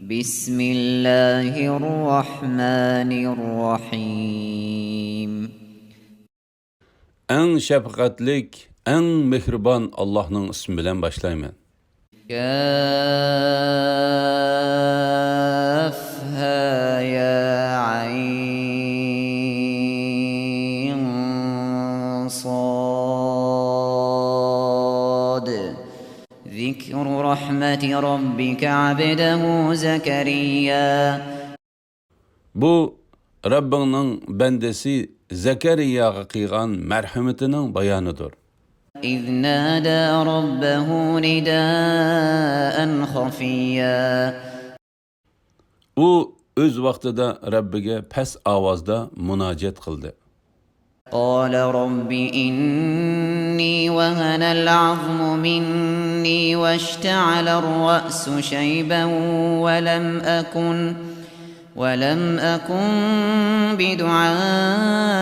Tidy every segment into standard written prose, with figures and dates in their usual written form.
بسم الله الرحمن الرحيم En şefkatlik, en mehriban Allah'ın ismi bilen başlayman. كافها يا عين صاد ذكر رحمة ربك عبده زكريا Bu Rabbinin bendesi Zekeriya'ya kıygan merhametinin bayanıdır. إذ نادى ربه نداء خفيا O öz vaxtida Rabbiga pes avazda munacet kıldı. قال رب إني وهن العظم مني واشتعل الرأس شيبا ولم أكن بدعائك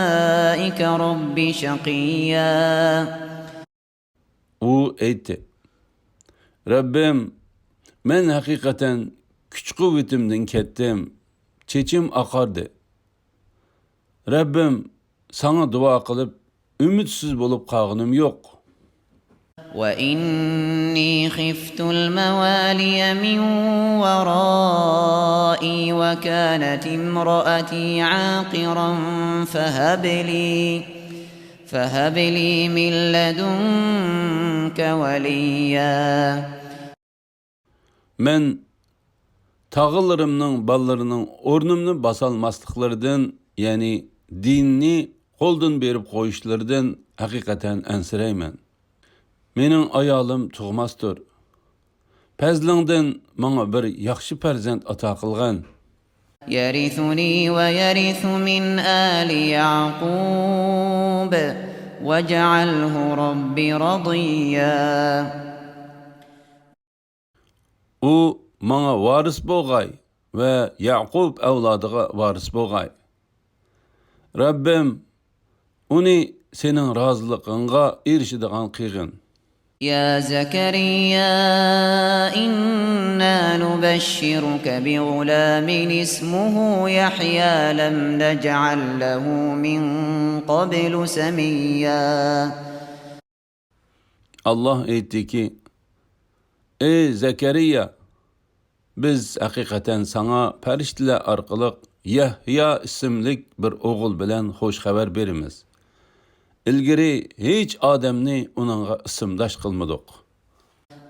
رب شقيا O etti. Rabbim, men hakikaten küçük kuvvetimden kettim, çeçim akardı. Rabbim, sana dua kılıp, ümitsiz bulup kağınım yok. وإني خفت الموالي من ورائي وكانت امرأتي عاقرا فهب لي من لدنك وليا Men tağıllarımның ballarının ornumnu basalmaslıklardan, yani dinni koldan berip koyuşlardan hakikaten ensireymen. Menin ayalım tuğmastır. Pezlingden bana bir yaxşı perzent ata kılgan. يرثني ويرث من آل يعقوب واجعله رب رضيا O bana varis boğay ve Yaqub evladıga varis boğay. Rabbim, onu senin razılığınga erişidigan kıygın. يا زكريا إنا نبشرك بغلام اسمه يحيى لم نجعل له من قبل سميا Allah etti ki, ey Zekeriya, biz hakikaten sana periştiler arkalık Yahya isimlik bir oğul bilen hoş haber berimiz. İlgiri hiç ademni onunla isimdaş kılmadık.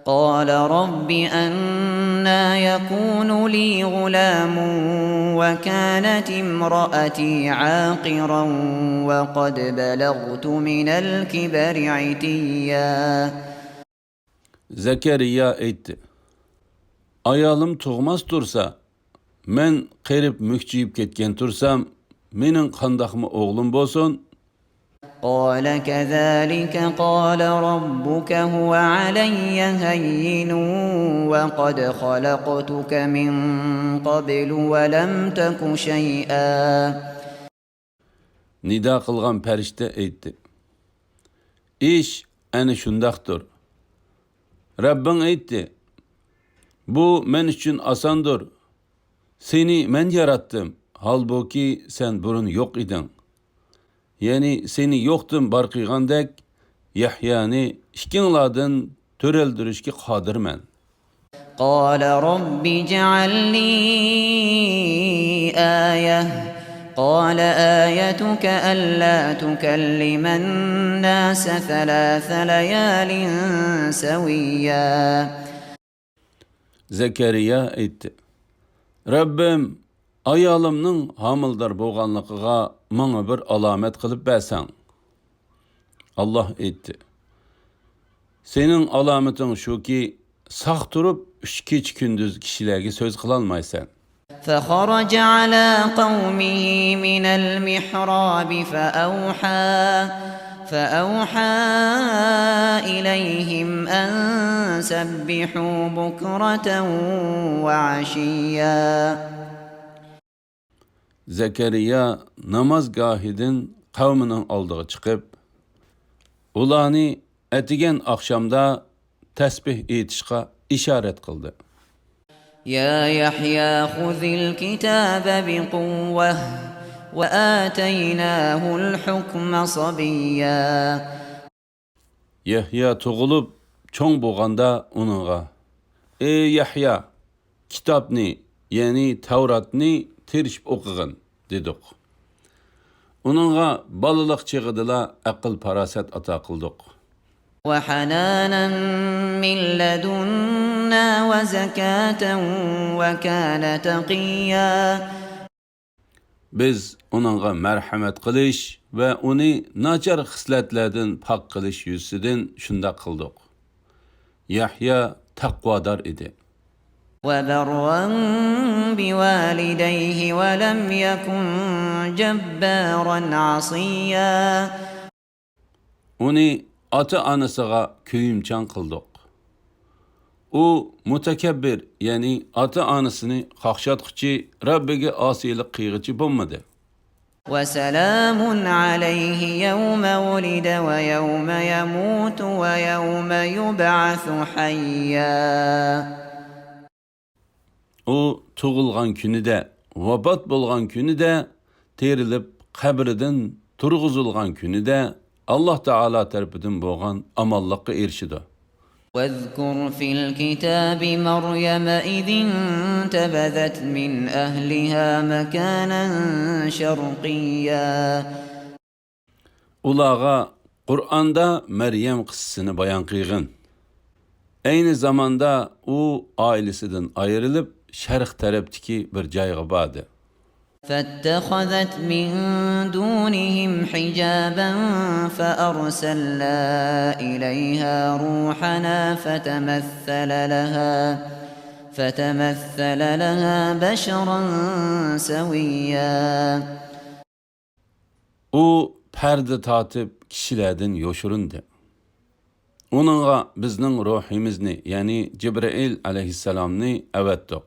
قال رب أنا يكون لي غلام وكانت امرأتي عاقرا وقد بلغت من الكبر عتيا Zekeriya etti. Ayalım tuğmaz tursa, men qerip mükçiyip ketken tursam, menin qandaqmı oğlum bolsun? قال كذلك قال ربك هو علي هين وقد خلقتك من قبل ولم تك شيئا Nida qılgan perişte etti. İş eni şundaqdır. Rabbin etti. Bu men üçün asandır. Seni men yarattım. Halbuki sen burun yok idin. Yani seni yoktun barqıygandek Yahya'ni işkinladın töreldirişki qadirmen. قال رب اجعل لي آية قال آيتك ألا تكلم الناس ثلاث ليال سويا Zekeriya etti. Rabbim, ayalımның hamıldar boğanlıqıga mana bir alamet kılıp bəsən. Allah etti. Senin alametin şu ki, sağ turup 3 gündüz kişilerge söz kılalmaysan. فخرج على قومه من المحراب فأوحى إليهم أن سبحوا بكرة وعشيا Zekeriya namazgahidin kavminin aldığı çıkıp, ulanı etigen akşamda tesbih etişqa işaret kıldı. يا يحيى خذ الكتاب بقوة وآتيناه الحكم صبيا. Yahya tug'ilib cho'ng bo'lganda uningga: "Ey Yahya, kitobni, ya'ni Tavratni tirishib o'qig'in" dedik. Uningga balaliq chig'idila aql farosat ato qildik. وحنانا من لدنا وزكاة وكان تقيا. Biz uningga marhamat qilish va uni nachar xislatlardan pok qilish yuzidan shunda qildik. Yahya taqvodor edi. وبرا بوالديه ولم يكن جبارا عصيا. Uni ota-onasiga kuyimchan qildik. U mutakabbir, ya'ni ota-onasini qaqshatquchi, Rabbiga osiylik qilg'ichi bo'lmadi. وسلام عليه يوم ولد ويوم يموت ويوم يبعث حيا. U tug'ilgan kunida, vafot bo'lgan kunida, terilib qabridan turg'izilgan kunida Alloh taolo tarafidan bo'lgan amonlikqa erishdi. واذكر في الكتاب مريم إذ انتبذت من أهلها مكانا شرقيا. Ularga Qur'onda Maryam qissasini bayon qilgan. Ayni zamanda u oilasidan ayrilib, sharq tarafdagi bir joyga bordi. فاتخذت من دونهم حجابا فأرسلنا إليها روحنا فتمثل لها بشرا سويا. U perde tatib kişilerden yoşurundu. Onunla bizning ruhimizni, yani Cibril aleyhisselamni evettik.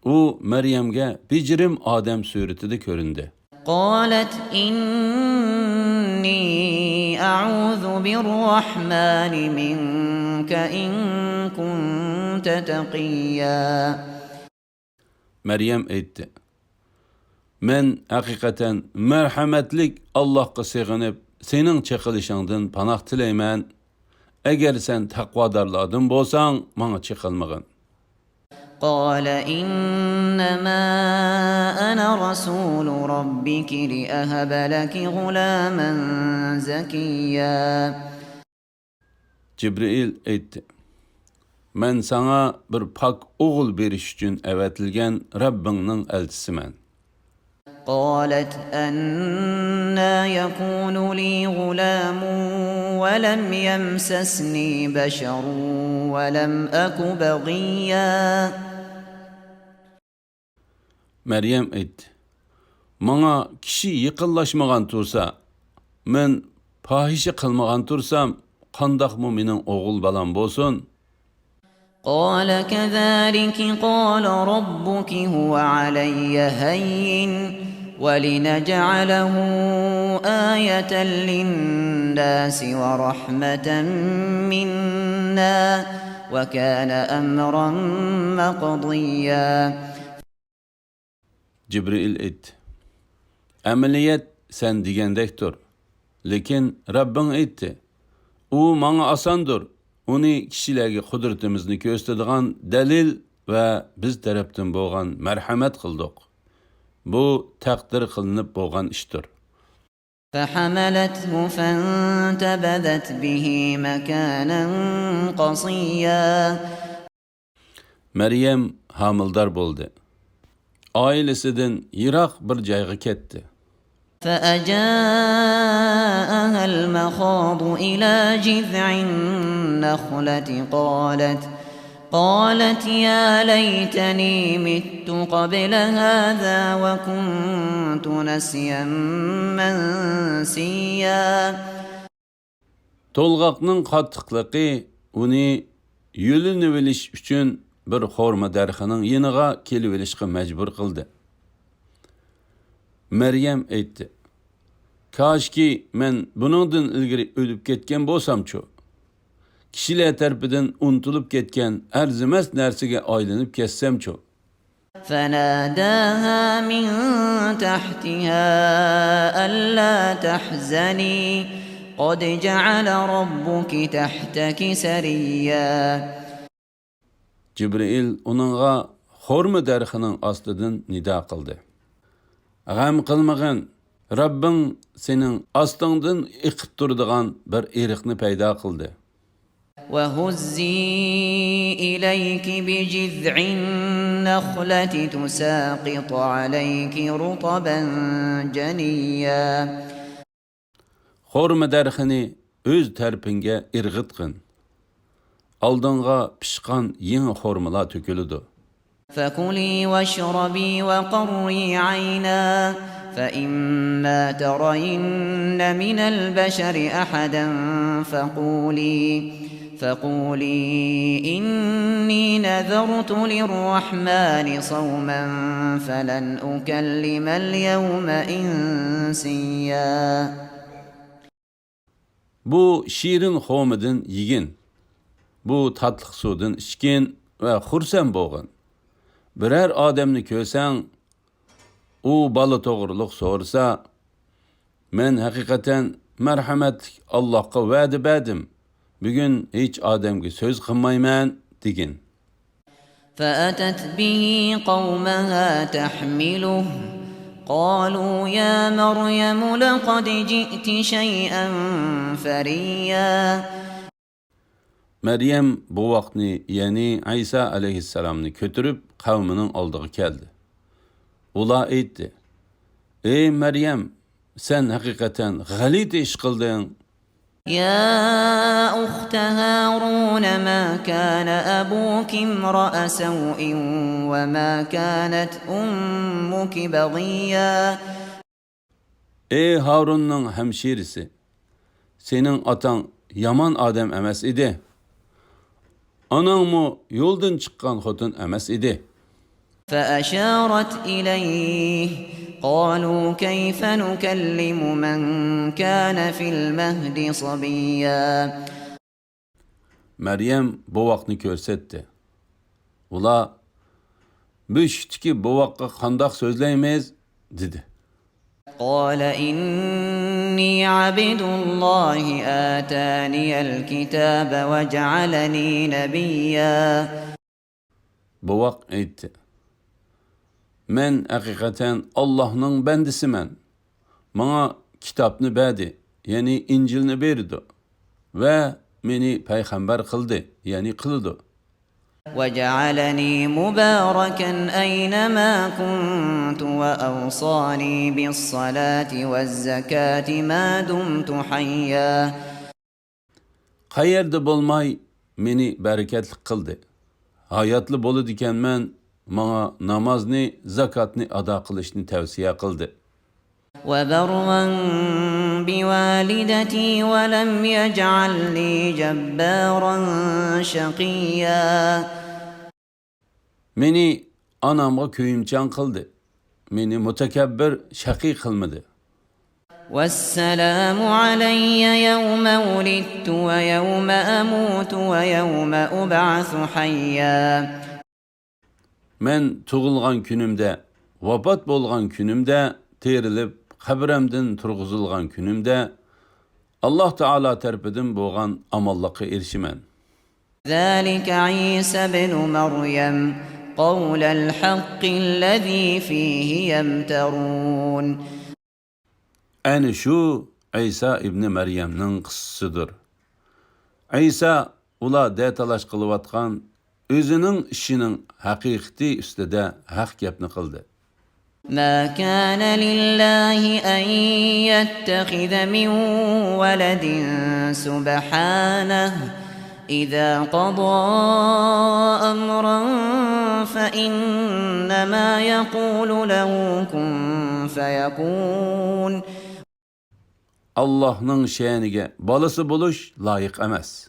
U Meryem'ge bicirim Adem suretide göründü. قالت إني أعوذ بالرحمن منك إن كنت تقيا. Meryem etti: "Men hakikaten merhametlik Allah'a sığınıp senin çekilişinden panah tileymen. Eğer sen takvadarladın bolsan bana çekilmagın." قال إنما أنا رسول ربك لأهب لك غلاما زكيا. Cibril etti: "Men sana bir pak oğul beriş için evetilgen Rabbinin elçisimen." قالت أنى يكون لي غلام ولم يمسسني بشر ولم أك بغيا. Meryem etti: "Bana kişi yıkıllaşmagan tursa, men pahişe kılmagan tursam, qandaq mı menin oğul balam bolsun?" قال كذلك قال ربك هو علي هين ولنجعله آية للناس ورحمة منا وكان أمرا مقضيا. Cibril etti: "Ameliyat sen digendektir. Lekin Rabbin etti: U bana asandır. Onu kişilerge kudretimizni gösterdiğen delil ve biz taraftan boğan merhamet kıldık. Bu takdir kılınıp boğan iştir." فحملته فانتبذت به مكانا قصيا. Meryem hamildar boldu. Ailesinden yirak bir joyga ketdi. فأجاءها المخاض إلى جذع النخلة قالت يا ليتني مت قبل هذا وكنت نسيا منسيا. Tolgaqning qattiqligi uni yo'lini bilish uchun bir xorma darxining yeniga kelib olishga majbur qildi. Meryem aytdi: "Kaşki men buningdan ilgari o'lib ketgan bo'lsam-chu. kishilar tarafidan unutilib ketgan arzimas narsaga aylanib ketsam-chu. فناداها من تحتها ألا تحزني قد جعل ربك تحتك سريا. Jibril onunğa xorma darxining ostidan nido qildi. G'am qilmag'in, Rabbing sening ostingdan iqib turadigan bir eriqni paydo qildi. وهزي إليك بجذع النخلة تساقط عليك رطبا جنيا. Xorma darxini o'z tarpinga irg'itqin. Oldinga pishqan yangi xormalar to'kiladi. فكلي واشربي وقري عينا فإما ترين من البشر أحدا فقولي إني نذرت للرحمن صوما فلن أكلم اليوم إنسيا. Bu şirin xomidin yigin. Bu tatlı sudin içkin ve xursan bo'g'in. Birer odamni ko'rsang, u bola to'g'riliq so'rasa, men haqiqatan marhamatli Allohga va'da berdim. Bugun hech odamga so'z qilmayman degin. فأتت به قومها تحمله قالوا يا مريم لقد جئت شيئا فريا. Meryem bu vaqtni, yani İsa aleyhisselamni götürüp kavminin oldiga keldi. Ular aytdi: "Ey Meryem, sen hakikaten g'alit ish qilding." يا أخت هارون ما كان أبوك امرأ سوء وما كانت أمك بغيا. Ey Harun'un hemşirisi, senin atan yaman adam emas idi. Anan mı yoldan çıkan xotun emas idi. فأشارت إليه قالوا كيف نكلم من كان في المهد صبيا. Meryem bu vaqtni ko'rsatdi. Ular "Büştiki bu vaqtga qandoq so'zlaymiz?" dedi. قال إني عبد الله آتاني الكتاب وجعلني نبيا. Bu vaqt aytdi: "Men haqiqatan Allohning bandisiman. Menga kitobni berdi, ya'ni Injilni berdi va meni payg'ambar qildi, ya'ni qildi. وجعلني مباركا أينما كنت وأوصاني بالصلاة والزكاة ما دمت حيا. Qayerda bo'lmay meni barakatli qildi. Hayotli bo'ladiganman, menga namozni, zakotni ado qilishni tavsiya qildi. وبرا بوالدتي ولم يجعلني جبارا شقيا. Meni anamga kuyimchan qildi. Meni mutakabbir, shaqiy qilmadi. والسلام علي يوم ولدت ويوم أموت ويوم أبعث حيا. Men tug'ilgan kunimda, vafot bo'lgan kunimda, terilib qabrimdan turg'izilgan kunimda Alloh taolo tarafidan bo'lgan amallikqa erishiman. ذلك عيسى بن مريم قول الحق الذي فيه يمترون. Ani shu İsa ibn Meryemning qissasidir. İsa ular datalash qilayotgan o'zining ishining haqiqati ustida haq gapni qildi. ما كان لله أن يتخذ من ولد سبحانه إذا قضى أمرا فإنما يقول له كن فيكون. Allah'ның şəniga balası buluş layık emas.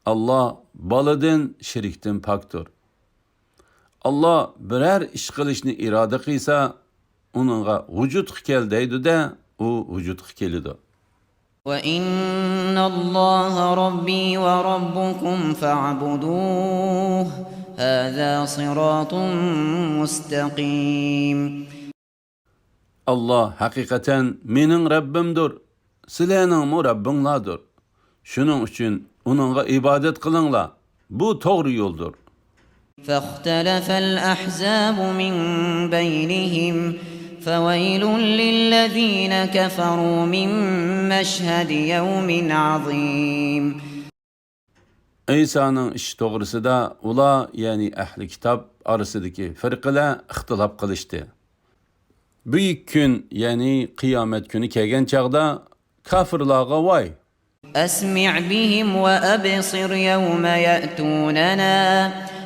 Allah baladan şirikdən pakdır. Allah birer iş qilishni iroda qilsa, uningga vujud kel deydi-da, u vujud keladi. وَإِنَّ اللَّهَ رَبِّي وَرَبُّكُمْ فَاعْبُدُوهُ هَذَا صِرَاطٌ مُسْتَقِيمٌ. Allah hakikaten mening Rabbimdir. Sizlarning Rabbinglardir. Shuning uchun uningga ibodat qilinglar. Bu to'g'ri yo'ldir. فاختلف الأحزاب من بينهم فويل للذين كفروا من مشهد يوم عظيم. İsa'nın iş to'g'risida ular, ya'ni ahli kitob orasidagi firqalar ixtilof qilishdi. Buyuk kun, ya'ni qiyomat kuni kelgan chaqda kafirlarga voy. أسمع بهم وأبصر يوم يأتوننا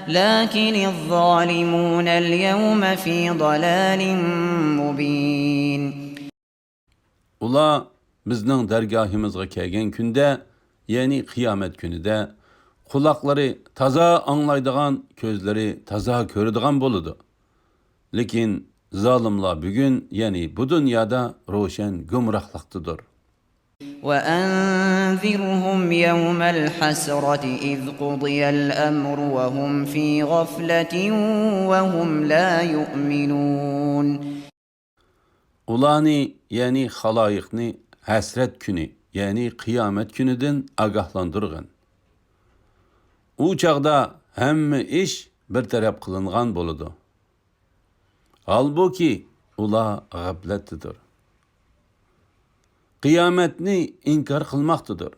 لكن الظالمون اليوم في ضلال مبين. Ular bizning dargohimizga kelgan kunda, ya'ni qiyomat kunida quloqlari toza anglaydigan, ko'zlari toza ko'radigan bo'ladi. Lekin zolimlar bugun, ya'ni bu dunyoda ro'shan gumrohlikdadir. وأنذرهم يوم الحسرة إذ قضي الأمر وهم في غفلة وهم لا يؤمنون. Ularni, ya'ni xaloyiqni hasrat kuni, ya'ni qiyomat kunidan ogohlantirgan. U chaqda hamma ish bir taraf qilingan bo'ladi. Halbuki ular g'aflatdadir. Qiyomatni inkor qilmoqdadir.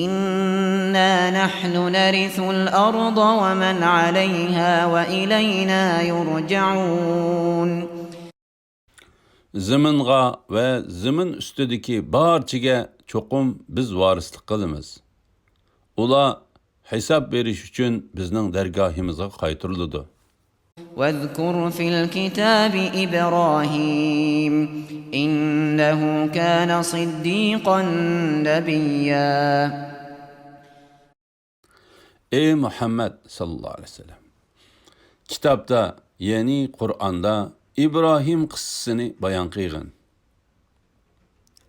إنا نحن نرث الأرض ومن عليها وإلينا يرجعون. Ziminga va zimin ustidagi barchaga cho'qim biz varislik qilamiz. Ular hisob berish uchun bizning dargohimizga qaytariladi. واذكر في الكتاب إبراهيم إنه كان صديقا نبيا. Ey Muhammed sallallahu aleyhi ve sellem. Kitapta, ya'ni Qur'onda İbrahim qissasini bayon qilgan.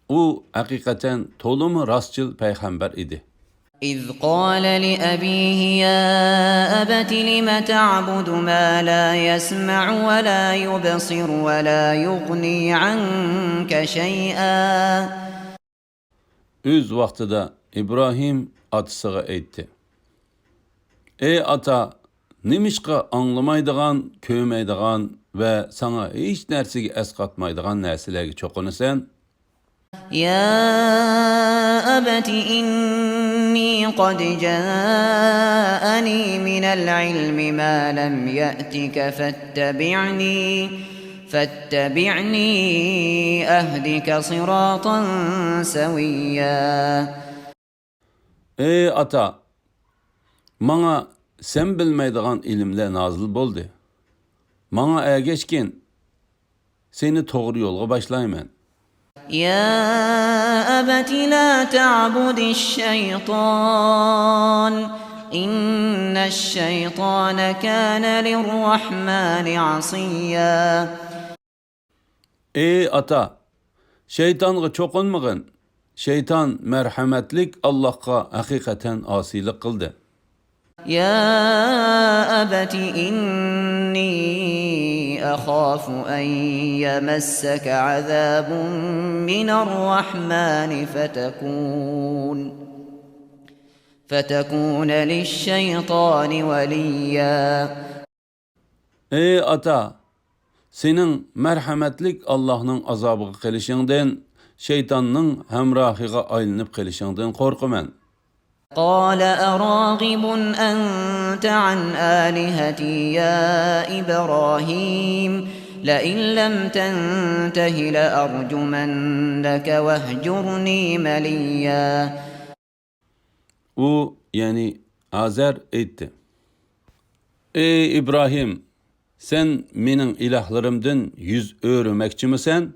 U haqiqatan to'liq rostchil payg'ambar edi. إذ قال لأبيه يا أبت لم تعبد ما لا يسمع ولا يبصر ولا يغني عنك شيئا. Öz vaqtida İbrahim atasiga aytdi. Ey ata, nimishqa anglamaydigan, ko'maydigan va sana hech narsaga asqatmaydigan narsalarga cho'qinasan? يا أبت إني قد جاءني من العلم ما لم يأتك فاتبعني أهدك صراطا سويا. Ey ata, mana sen bilmaydigan ilimler nazil bo'ldi. Mana ergashkin, seni to'g'ri yo'lga boshlayman. يا أبت لا تعبد الشيطان إن الشيطان كان للرحمن عصيا. Ey ata, şeytanga cho'qinmag'in. Şeytan merhametlik Allah'a hakikaten asilik qildi. يا أبت إني أخاف أن يمسك عذاب من الرحمن فتكون للشيطان وليا. Ey ata, senin merhametlik Allah'ın azabıga qilishingdan, şeytanның hamrohiga aylanib qilishingdan qo'rqaman. قال أراغب أنت عن آلهتي يا إبراهيم لئن لم تنته لأرجمنك واهجرني مليا. U, yani Azer aytdi. Ey İbrahim, sen mening ilahlarımdan yüz o'rmakchimisan?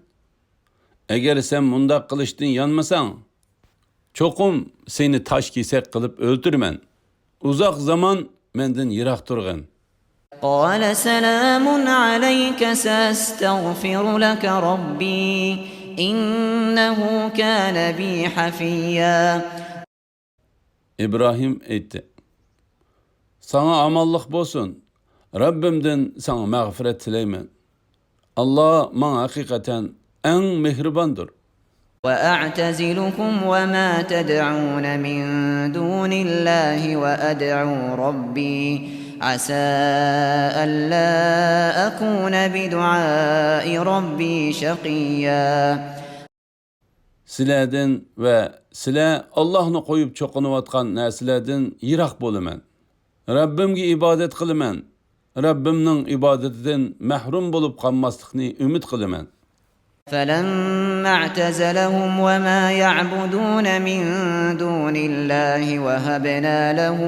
Agar sen mundaq qilishdan yanmasang, cho'qim seni tosh kesak qilib o'ltirman. Uzoq zaman mendan yiroq turg'in. قال سلام عليك سأستغفر لك ربي إنه كان بي حفيا. İbrahim aytdi: Sana amallık bolsun. Rabbimden sana mağfiret tileymen. Allah bana hakikaten en mehribandır. وأعتزلكم وما تدعون من دون الله وأدعو ربي عسى ألا أكون بدعاء ربي شقيا. Silerden ve sile Allah'ını koyup çokunuvatkan nesilerden yirak bolumen. Rabbimge ibadet kılımen. Rabbimnin ibadetinden mahrum bolup kalmaslıkni ümit kılımen. فلما اعتزلهم وما يعبدون من دون الله وهبنا له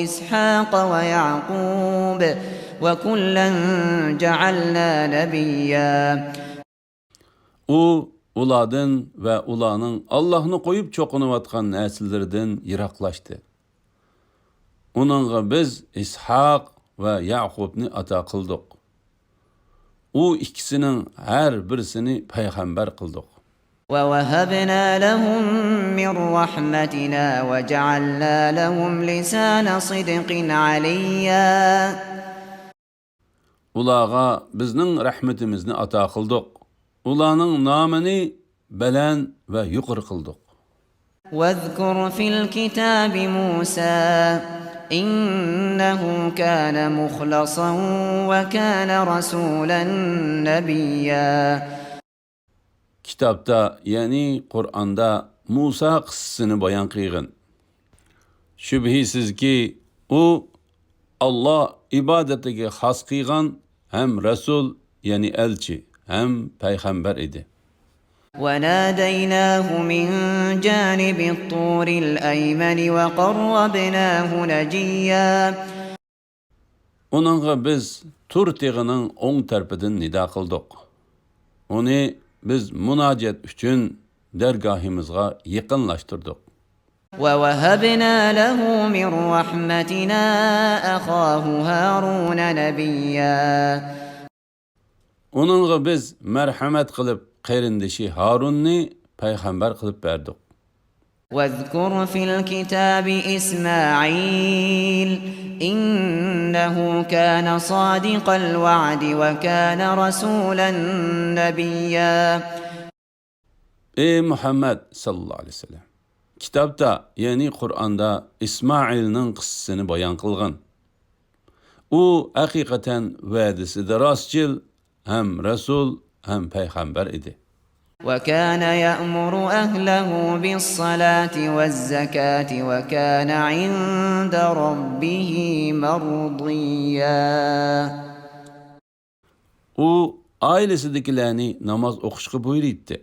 إسحاق ويعقوب وكلا جعلنا نبيا. O uladın ve ulanın Allah'ını koyup çokunuvatkan nesillerden yiraklaştı. Onunla biz İshak ve Yaqub'ni ata kıldık. O ikisinin her birisini peygamber kıldık. وَوَهَبْنَا لَهُم مِّن رَّحْمَتِنَا وَجَعَلْنَا لَهُمْ لِسَانَ صِدْقٍ عَلِيًّا. Ulağa bizning rahmetimizni ata kıldık. Ulanın namını belen ve yuqur kıldık. وَاذْكُرْ فِي الْكِتَابِ مُوسَى إِنَّهُ كَانَ مُخْلَصًا وَكَانَ رَسُولًا نَبِيًّا. Kitapta yani Kur'an'da Musa kıssasını bayan kıygın. Şübhisiz ki o Allah ibadetine has kıygan hem Resul yani elçi hem peygamber idi. وَنَادَيْنَاهُ مِنْ جَانِبِ الطُّورِ الْأَيْمَنِ وَقَرَّبْنَاهُ نَجِيًّا. Onunla biz Tur tığının on tarafından nida kıldık. Onu biz münacet üçün dergahımızga yakınlaştırdık. وَوَهَبْنَا لَهُ مِنْ رَحْمَتِنَا أَخَاهُ هَارُونَ نَبِيًّا. Onunla biz merhamet kılıp qerindişi Harun'ni peygamber kılıp verdik. وَاذْكُرْ فِي الْكِتَابِ إِسْمَاعِيلَ إِنَّهُ كَانَ صَادِقَ الْوَعْدِ وَكَانَ رَسُولًا نَبِيًّا. Ey Muhammed sallallahu aleyhi ve sellem. Kitapta yani Kur'an'da İsmail'nin kıssasını bayan kılgan. O hakikaten vadisi de rastçıl hem Resul hem peygamber idi. وَكَانَ يَأْمُرُ أَهْلَهُ بِالصَّلَاةِ وَالزَّكَاةِ وَكَانَ عِندَ رَبِّهِ مَرْضِيًّا. O ailesindekilerini namaz okuşku buyurdu.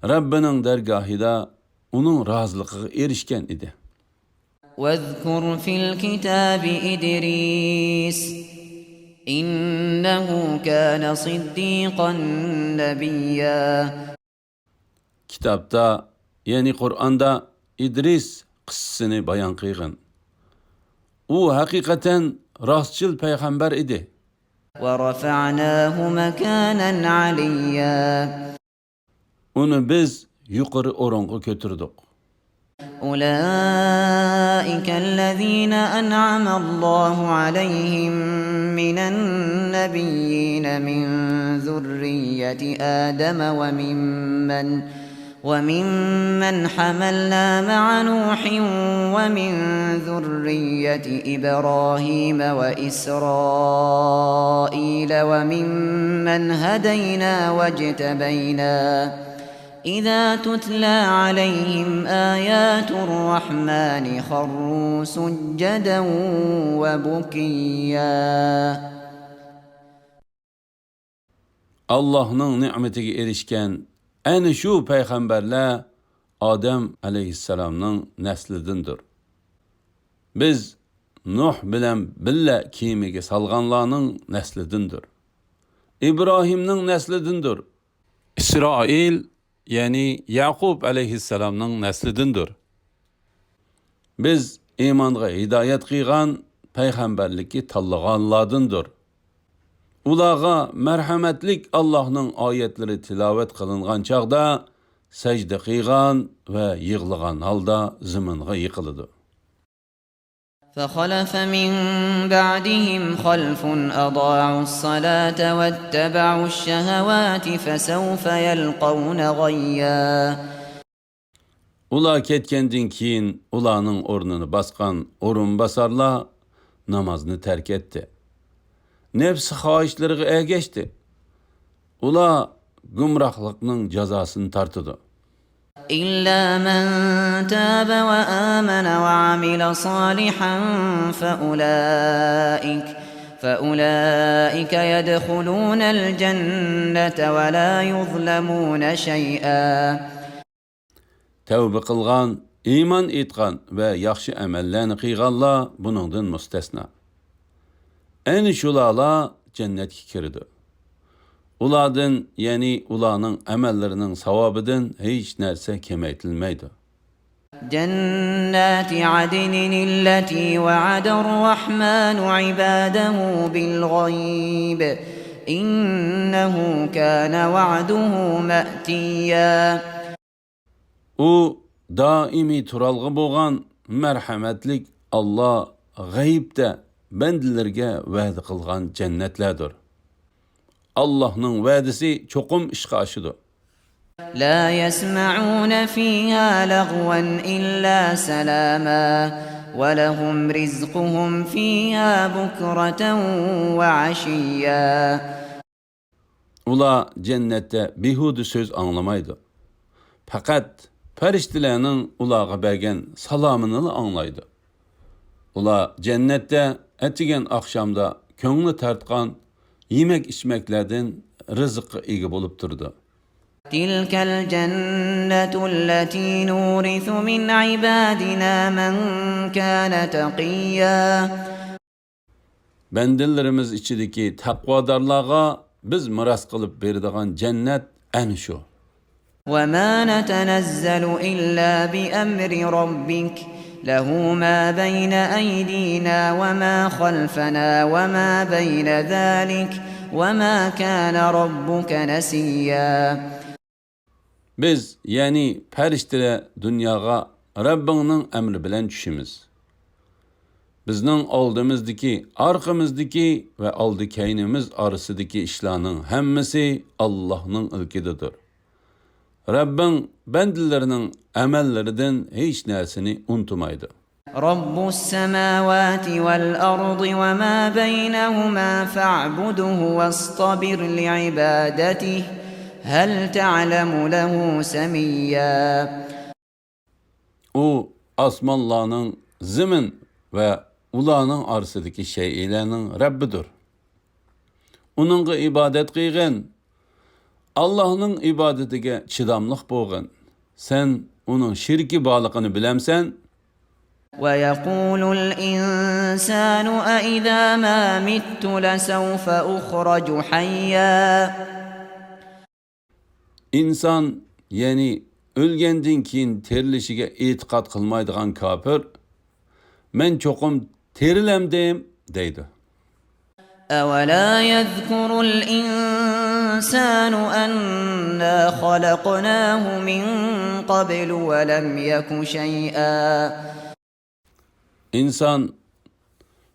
Rabbinin dergahida onun razılığı erişken idi. وَاذْكُرْ فِي الْكِتَابِ إِدْرِيسَ إِنَّهُ كَانَ صِدِّيقًا نَبِيًّا. Kitapta yani Kur'an'da İdris kıssasını bayan kıygın. O hakikaten rastçıl peygamber idi. وَرَفَعْنَاهُ مَكَانًا عَلِيًّا. Onu biz yukarı orunga götürdük. أُولَٰئِكَ الَّذِينَ أَنْعَمَ اللَّهُ عَلَيْهِمْ مِنَ النَّبِيِّينَ مِنْ ذُرِّيَّةِ آدَمَ وَمِمَّنْ حَمَلْنَا مَعَ نُوحٍ وَمِنْ ذُرِّيَّةِ إِبْرَاهِيمَ وَإِسْرَائِيلَ وَمِمَّنْ هَدَيْنَا وَاجْتَبَيْنَا إِذَا تُتْلَى عَلَيْهِمْ آيَاتُ الرَّحْمَنِ خَرُّوا سُجَّدًا وَبُكِيًّا. Allah'ın nimetine erişken en şu peygamberler Adem aleyhisselam'ın neslidendir. Biz Nuh bilen billa kiyimiga salganlarning neslidendir. İbrahim'nin neslidendir. İsrail yani Yaqub aleyhisselam'ның neslidendir. Biz imanға hidayet qilgan peygamberlikki tanlaganlardandır. Ulağa merhametlik Allah'ның ayetleri tilavet kılıngan çağda secde kıygan ve yığılgan halda zımınğa yıkılıdı. فخلف من بعدهم خلف أضاعوا الصلاة واتبعوا الشهوات فسوف يلقون غيا. Ula ketkendin keyin ulanın ornunu baskan orun basarla namazını terk etti. Nefsi xahişlerine ergeçti. Ula gumrahlıkның cazasını tartıdı. إلا من تاب وآمن وعمل صالحا فأولئك يدخلون الجنة ولا يظلمون شيئا. Tevbe kılgan, iman etkan ve yaxşı əməllərini qıyğanla bunundan müstəsna. En şulala cennetki kirdi. Uladın, yani ulanın əməllərinin savabıdın hiç nerse kemeytilmeydi. جنات عدن التي وعد الرحمن عباده بالغيب إنه كان وعده مأتيا. O daimi turalgı boğan merhametlik Allah gayipte bendilerge vəd kılgan cennetlerdir. Allah'ның vədisi çokum işqa aşıdı. لا يسمعون فيها لغوا إلا سلاما ولهم رزقهم فيها بكرة وعشيا. Ula cennette bihudu söz anlamaydı. Fakat periştilerinin ulağa bergen salamını anlaydı. Ula cennette etigen akşamda köngülü tartkan yemek içmeklerden rızık igi bulup durdu. تلك الجنة التي نورث من عبادنا من كان تقيا. Bendellerimiz içideki takvadarlığa biz miras kılıp berdiğan cennet en şu. وما نتنزل إلا بأمر ربك له ما بين أيدينا وما خلفنا وما بين ذلك وما كان ربك نسيا. Biz yani periştire dünyaya Rabbinin emri bilen düşümüz. Bizning oldimizdeki, arkamızdaki ve aldı keynimiz arasındaki işlarning hammasi Allah'ның ilkididir. Rabbin bendilerinin amellerinden hiç nersini unutmaydı. رب السماوات والأرض وما بينهما فاعبده واصطبر لعبادته هل تعلم له سميا. O asmanlarının, zemin ve ulanın arasındaki şeylerinin Rabbidir. Onunla ibadet kıygan, Allah'ın ibadetine çidamlık boğun. Sen onun şirki bağlılığını bilemsen, ويقول الإنسان أإذا ما مت لسوف أخرج حيا. İnsan yani ölgenden keyin terilişige itiqat kılmaydıgan kafir, men çokum terilem deydi. أولا يذكر الإنسان أنا خلقناه من قبل ولم يك شيئا. İnsan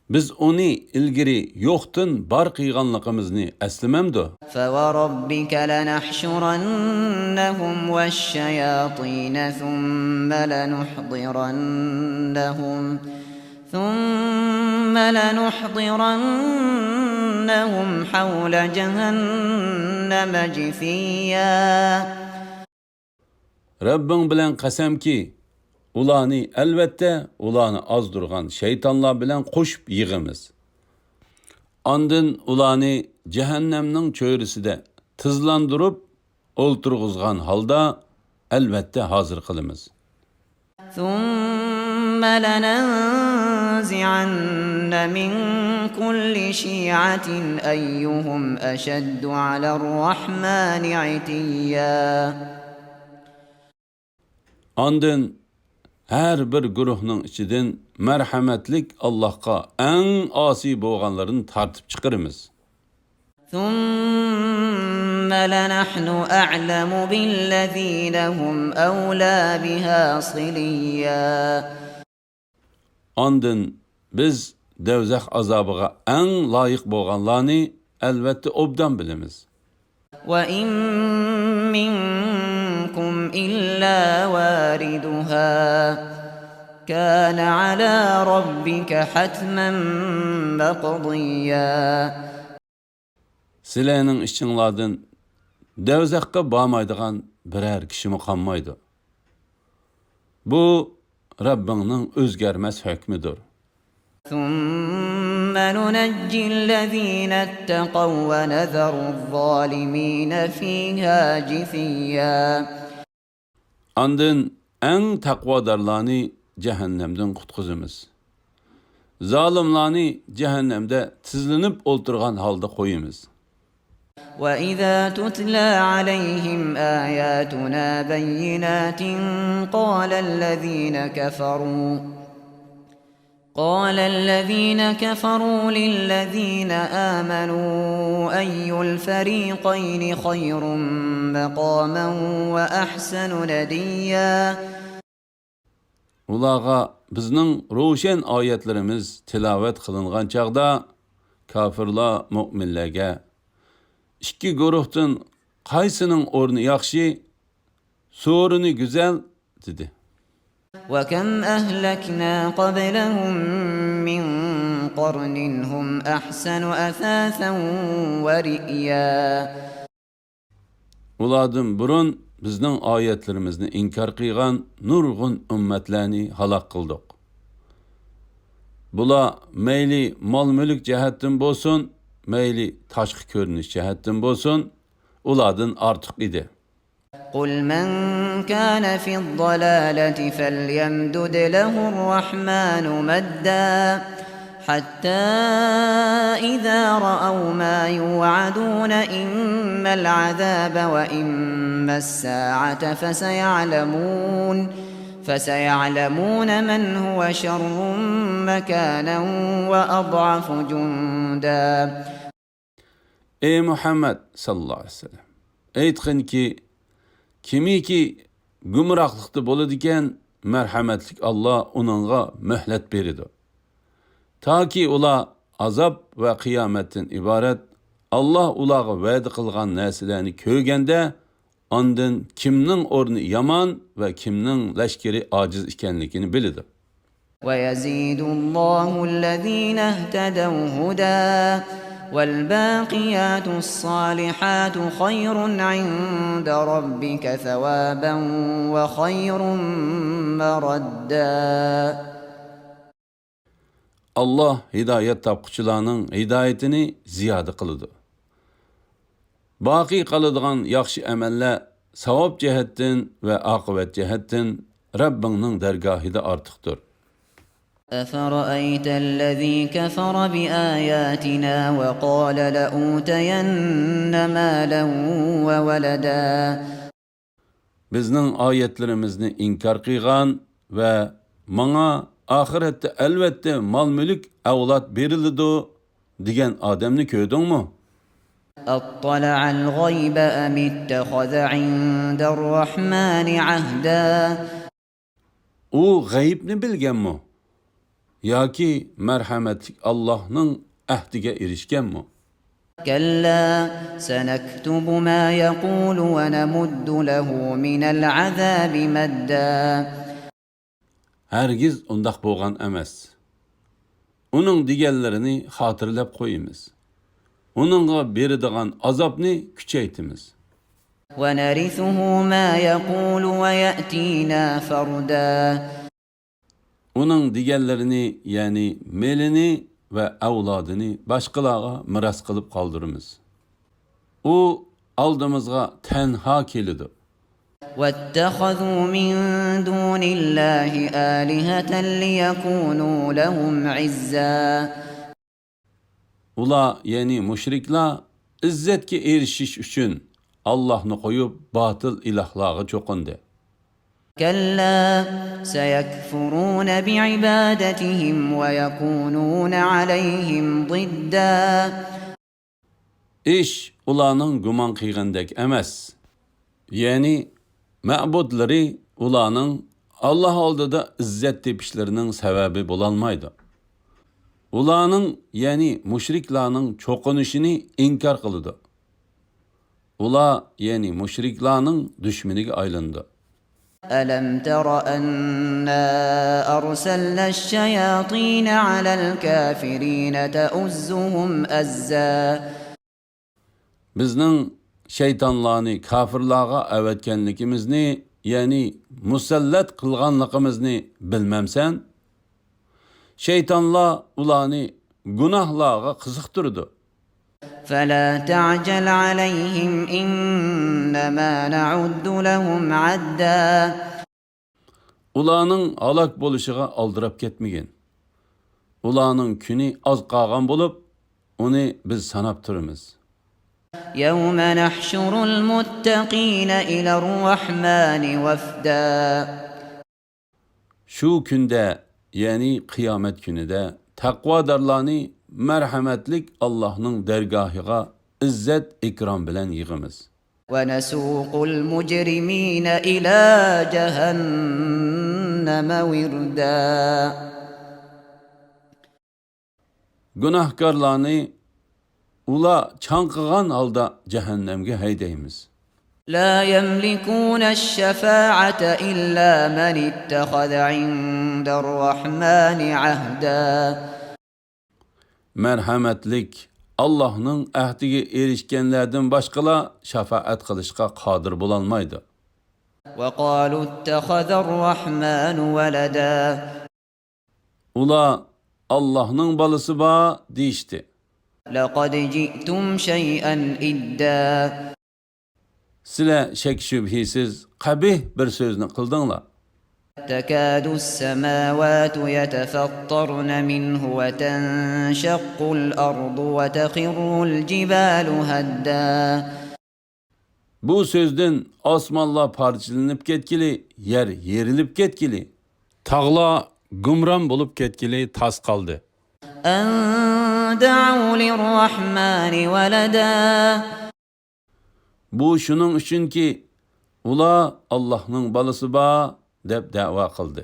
biz onu ilgiri yoktun bar kıyganlığımızını eslememdi. فوربك لنحشرنهم والشياطين ثم لنحضرنهم حول جهنم جثيا. Rabbin bilen kasem ki ulanı elbette ulanı azdurgan şeytanlar bilen koşup yığımız. Andın ulanı cehennemnin çöğrüsüde tızlandırıp olturguzgan halda elbette hazır kılımız. ثم لننزعن من كل شيعة أيهم أشد على الرحمن عتيا. Andın her bir guruhның içinden merhametlik Allah'a en asi boğanlarını tartıp çıkarımız. ثم لنحن أعلم بالذين هم أولى بها صليا. Ondan biz dövzək azabığa ən layiq bolğanlarını əlbəttə obdan bilimiz. وإن منكم إلا واردها كان على ربك حتما مقضيا. Sizlərinin işçinlardan dövzəqqa barmaydigan birər kişimi qanmaydı. Bu Rabbinin özgərməz hökmüdür. ثم ننجي الذين اتقوا ونذر الظالمين فيها جثيا. Ondan ən təqvadarlarını cəhənnəmdən qutquzumuz. Zalimlarını cəhənnəmdə tizlinib oturğan halda qoyumuz. وإذا تتلى عليهم آياتنا بينات قال الذين كفروا للذين آمنوا أي الفريقين خير مقاما وأحسن نديا. Ulağa bizning ro'shan oyatlarimiz tilovat qilingan chaqda kofirlar mu'minlarga ikki guruhdan qaysining o'rni yaxshi, so'rini go'zal dedi. وكم أهلكنا قبلهم من قرن هم أحسن أثاثا ورئيا. Ulardan burun bizning oyatlarimizni inkar qilgan nurg'un ummatlarni halok qildik. Bular mayli mol-mulk jihatdan bo'lsin, mayli tashqi ko'rinish jihatdan bo'lsin, ulardan ortiq edi. قل من كان في الضلالة فليمدد له الرحمن مدا حتى إذا رأوا ما يوعدون إما العذاب وإما الساعة فسيعلمون من هو شر مكانا وأضعف جندا. Ey Muhammed sallallahu aleyhi ve sellem, aytqin ki kimiki gumroqlikda bo'ladigan marhamatlik Allah onunğa möhlet beridi. Taki ular azab ve qiyomatdan ibaret Allah ularga va'da qilgan narsalarni ko'rganda, ondan kimning o'rni yomon va kimning lashkari ojiz ekanligini biladi. ويزيد الله الذين اهتدوا هدى والباقيات الصالحات خير عند ربك ثوابا وخير مردا. Allah hidayet tapqıçılarının hidayetini ziyadı qılıdı. Baqi qalıdığan yaxşı əməllər savab cəhətdən və aqibət cəhətdən Rabbinin dərgahida artıqdır. أفرأيت الذي كفر بآياتنا وقال لأوتين مالا وولدا. Bizning oyatlarimizni inkar qilgan va menga oxiratda albatta mol-mulk, avlod beriladi degan odamni ko'rdingmi? أطلع الغيب أم اتخذ عند الرحمن عهدا. U g'aybni bilganmi? Yoki marhamatli Allohning ahdiga erishganmi? كلا سنكتب ما يقول ونمد له من العذاب مدا. Hargiz undaq bo'lgan emas. Uning deganlarini xotirlab qo'yamiz. Uningga beradigan azobni kuchaytimiz. ونرثه ما يقول ويأتينا فردا. Uning deganlarini, ya'ni melini va avlodini boshqalarga miros qilib qoldiramiz. U oldimizga tanho keladi. واتخذوا من دون الله آلهة ليكونوا لهم عزا. Ular, ya'ni mushriklar izzatga erishish uchun Allohni qo'yib botil ilohlarga cho'qindi. كلا سيكفرون بعبادتهم ويكونون عليهم ضدا. ish ularning gumon qilgandek emas. Ya'ni ma'budlari ularning Alloh oldida izzat tepishlarining sababi bo'lolmaydi. Ularning, ya'ni mushriklarning cho'qinishini inkor qildi. Ular, ya'ni mushriklarning dushmaniga aylandi. ألم تر أنا أرسلنا الشياطين على الكافرين تؤزهم أزا Bizning shaytonlarni kafirlarga avatganligimizni, ya'ni musallat qilganligimizni bilmamsan? Shaytonlar ularni gunohlarga qiziqtirdi. فلا تعجل عليهم إنما نعد لهم عدا Ularning halok bo'lishiga aldirab ketmagin. Ularning kuni oz qolgan bo'lib, uni biz sanab turamiz. يوم نحشر المتقين إلى الرحمن وفدا Shu kunda, ya'ni qiyomat kunida taqvodorlarni marhamatlik Allohning dargohiga izzat ikrom bilan yig'imiz. ونسوق المجرمين إلى جهنم وردا Gunohkorlarni ular chanqigan holda jahannamga haydaymiz. لا يملكون الشفاعة إلا من اتخذ عند الرحمن عهدا Marhamatlik Allohning ahdiga erishganlardan boshqalar shafaat qilishga qodir bo'lolmaydi. وقالوا اتخذ الرحمن ولدا Ular Allohning bolasi bor deyishdi. لقد جئتم شيئا إدا Sizlar shak shubhisiz qabih bir so'zni qildinglar. تكاد السماوات يتفطرن منه وتنشق الأرض وتخر الجبال هدا Bu so'zdan osmonlar parchalanib ketgili, yer yerilib ketgili, tog'lar gumron bo'lib ketgili tas qoldi. أن دعوا للرحمن ولدا Bu shuning uchunki ular Allohning bolasi bor deb da'vo qildi.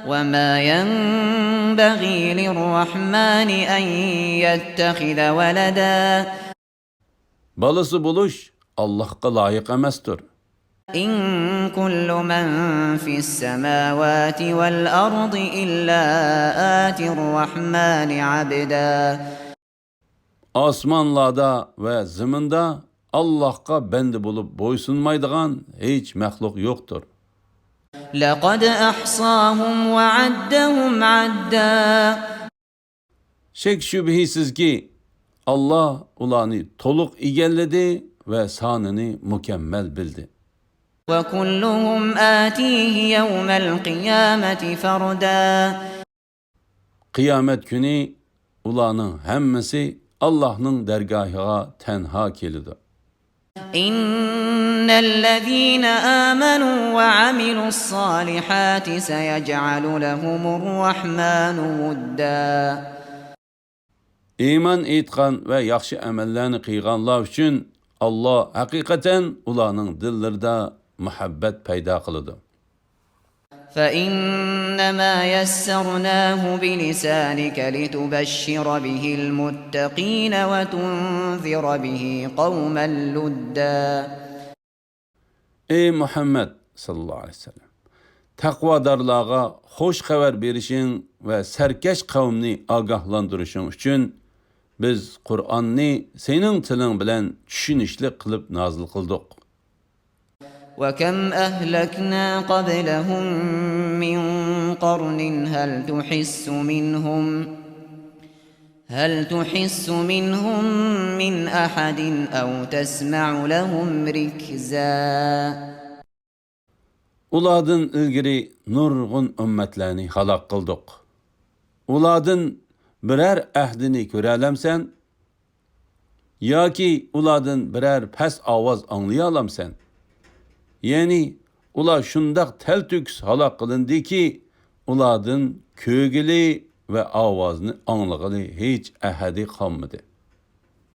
وما ينبغي للرحمن أن يتخذ ولدا Bolasi bo'lish Allohga loyiq emasdir. إن كل من في السماوات والأرض إلا آتي الرحمن عبدا Osmonlarda va zaminda Allohga banda bo'lib bo'ysunmaydigan hech maxluq yo'qdir. لقد أحصاهم وعدهم عدا Shek shubhisizki Alloh ularni to'liq egalladi va sonini mukammal bildi. وكلهم آتيه يوم القيامة فردا Qiyomat kuni ularning hammasi Allohning dargohiga tanho keladi. إن الذين آمنوا وعملوا الصالحات سيجعل لهم الرحمن ودا Iymon etgan va yaxshi amallarni qilganlar uchun Alloh haqiqatan ularning dillarida muhabbat paydo qiladi. فإنما يسرناه بلسانك لتبشر به المتقين وتنذر به قوما لدا Ey Muhammad sallallahu aleyhi ve sellem, taqvodorlarga xo'sh xabar berishing va sarkash qavmni ogohlantirishing uchun biz Qur'onni sening tiling bilan tushunishli qilib nozil qildik. وكم أهلكنا قبلهم من قرن هل تحس منهم من أحد أو تسمع لهم ركزا Ulardan ilgiri nurg'un ummatlarni halok qildik. Ulardan birer ahdini ko'ralamsan yoki ulardan birer past ovoz anglay olamsan? Ya'ni ular shundoq taltüks halok qilindiki, ulardan ko'gili va ovozni anglag'ili hech ahadi qolmadi.